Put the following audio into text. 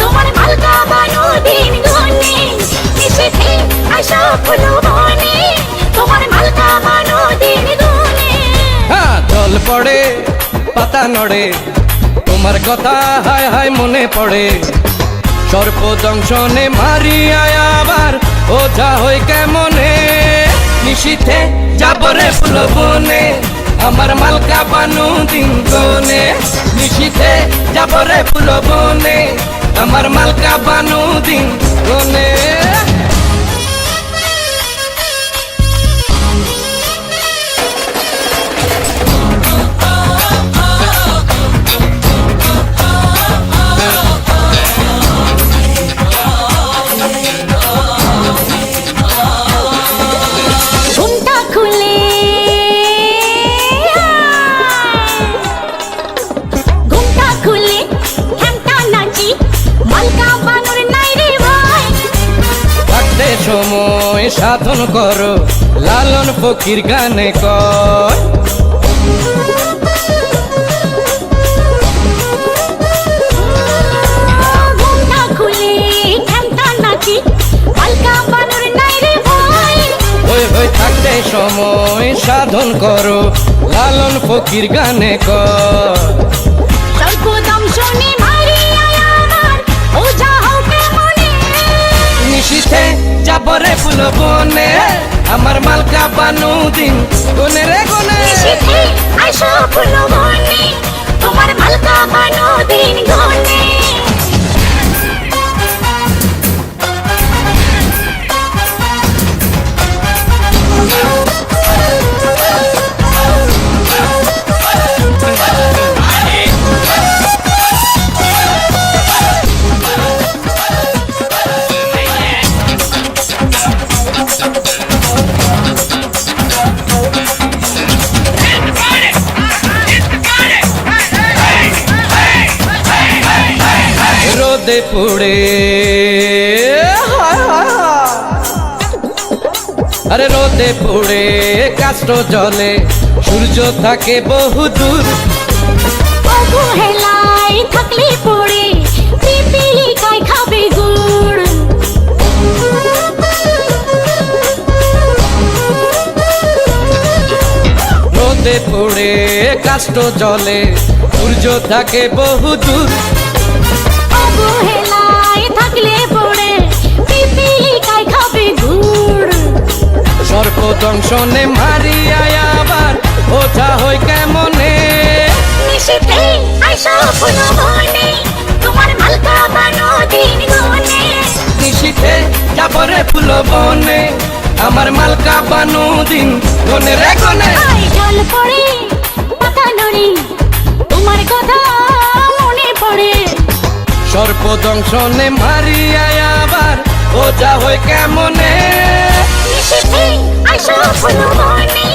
তোমার মালকা বানো দিন গুনে নিশিতে আইসা ফুলো বনে তোমার মালকা বানো দিন গুনে। জল পড়ে পাতা নড়ে তোমার কথা হায় হায় মনে পড়ে সর্প দংশনে মারিয়া আবার ওঝা হই কেমনে নিশিতে যাবরে ফুলো বনে আমার মালকা বানু দিন গুনে নিশিতে যাবরে ফুলো বনে আমার মালকা বানু দিন গুনে। সময় সাধন করো লালন ফকির গানে কর থাকতে সময় সাধন করো লালন ফকির গানে কর নিশিতে যাবরে ফুলো বনে আমার মালকা বানু দিন গুনে রে গুনে আইসা ফুলো বনে তোমার মালকা বানো দিন গুনে। রোদে পুড়ে আরে রোদে পুড়ে কাষ্ট জলে সূর্য থাকে বহু দূর অবহেলায় থাকলে পড়ে পিপিলিকায় খাবে গুড় রোদে পুড়ে কাষ্ট জলে সূর্য থাকে বহু দূর অবহেলায় থাকলে পড়ে পিপিলিকায় খাবে গুড় সর্প দংশনে মারিয়া আবার ওঝা হই কেমনে নিশিতে আইসা ফুলো বনে তোমার মালকা বানো দিন গুনে নিশিতে যাবরে ফুলো বনে আমার মালকা বানু দিন গুনে রে গুনে। জল পড়ে পাতা নড়ে তোমার কথা মনে পড়ে সর্প দংশনে মারিয়া আবার ওঝা হই কেমনে নিশিতে আইসা ফুলো বনে।